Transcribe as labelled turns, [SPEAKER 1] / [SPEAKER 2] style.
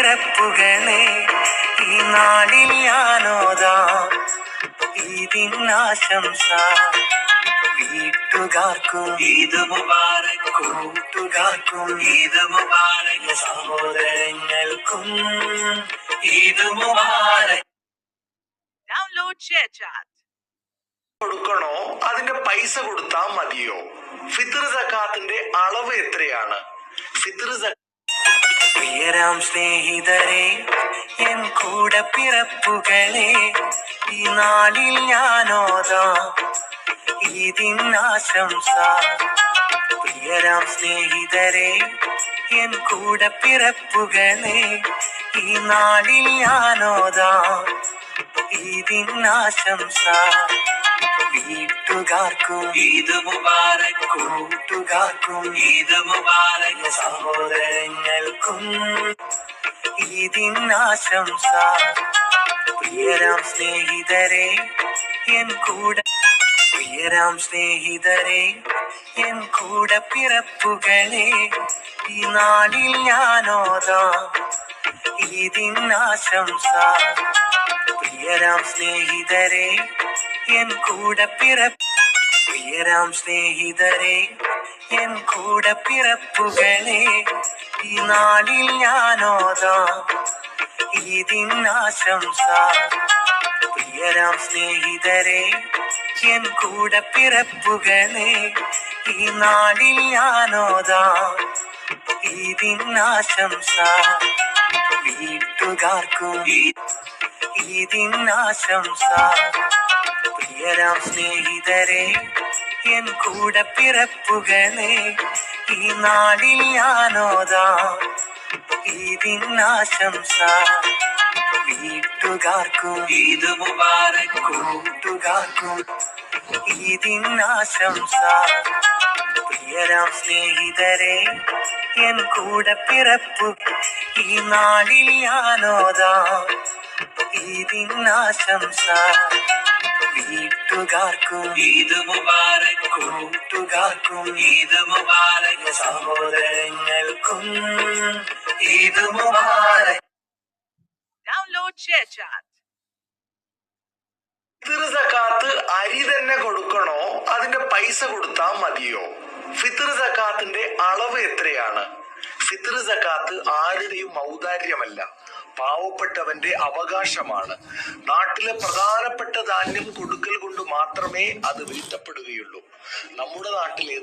[SPEAKER 1] കൂടപ്പിറപ്പുകളെ ഈ നാളിൽ ഞാനോതാം ഈദിനാശംസ. വീട്ടുകാർക്കും ഈദ് മുബാറക്, കൂട്ടുകാർക്കും ഈദ് മുബാറക്, സഹോദരങ്ങൾക്കും ഈദ് മുബാറക്.
[SPEAKER 2] ഡൗൺലോഡ് ഷെയർചാറ്റ്.
[SPEAKER 3] കൊടുക്കണോ അതിന്റെ പൈസ കൊടുത്താ മതിയോ? ഫിത്ർ സക്കാത്തിന്റെ അളവ് എത്രയാണ്? ഫിത്ർ
[SPEAKER 1] പ്രിയരാം സ്നേഹിതരെ, എൻ കൂടപ്പിറപ്പുകളെ, ഈ നാളിൽ ഞാനോതാം ഈദിനാശംസ. പ്രിയരാം സ്നേഹിതരെ, എൻ കൂടപ്പിറപ്പുകളെ, ഈ നാളിൽ ഞാനോതാം ഈദിനാശംസ. വീട്ടുകാർക്കും ഈദ് മുബാറക്, കൂട്ടുകാർക്കും ഈദ് മുബാറക്, സഹോദരങ്ങൾക്കും ഈദിനാശംസ. പ്രിയരാം സ്നേഹിതരെ, എൻ കൂടപ്പിറപ്പുകളെ, ഈ നാളിൽ ഞാനോതാം ഈദിനാശംസ. പ്രിയരാം സ്നേഹിതരെ, എൻ കൂടപ്പിറപ്പുകളെ, ഈ നാളിൽ ഞാനോതാം ഈദിനാശംസ. പ്രിയരാം സ്നേഹിതരെ, എൻ കൂടപ്പിറപ്പുകളെ, ഈ നാളിൽ ഞാനോതാം ഈദിനാശംസ. വീട്ടുകാർക്കും ഈദിനാശംസ. പ്രിയരാം സ്നേഹിതരെ, എൻ കൂടപ്പിറപ്പുകളെ, ഈ നാളിൽ ഞാനോതാം ഈദിനാശംസ. വീട്ടുകാർക്കും ഈദ് മുബാറക്, കൂട്ടുകാർക്കും ഈദിനാശംസ. പ്രിയരാം സ്നേഹിതരെ, എൻ കൂടപ്പിറപ്പു, ഈ നാളിൽ ഞാനോതാം ഈദിനാശംസ. വീട്ടുകാർക്കും ഈദ് മുബാറക്, കൂട്ടുകാർക്കും ഈദ് മുബാറക്, സഹോദരങ്ങൾക്കും ഈദ് മുബാറക്.
[SPEAKER 2] ഡൗൺലോഡ് ഷെയർചാറ്റ്.
[SPEAKER 3] ഫിത്ർ സക്കാത്ത് അരി തന്നെ കൊടുക്കണോ അതിന്റെ പൈസ കൊടുത്താ മതിയോ? ഫിത്ർ സക്കാത്തിന്റെ അളവ് എത്രയാണ്? ഫിത്ർ സക്കാത്ത് ആരുടെയും ഔദാര്യമല്ല, പാവപ്പെട്ടവന്റെ അവകാശമാണ്. നാട്ടിലെ പ്രധാനപ്പെട്ട ധാന്യം കൊടുക്കൽ കൊണ്ട് മാത്രമേ അത് വീഴ്ത്തപ്പെടുകയുള്ളൂ. നമ്മുടെ നാട്ടിലെ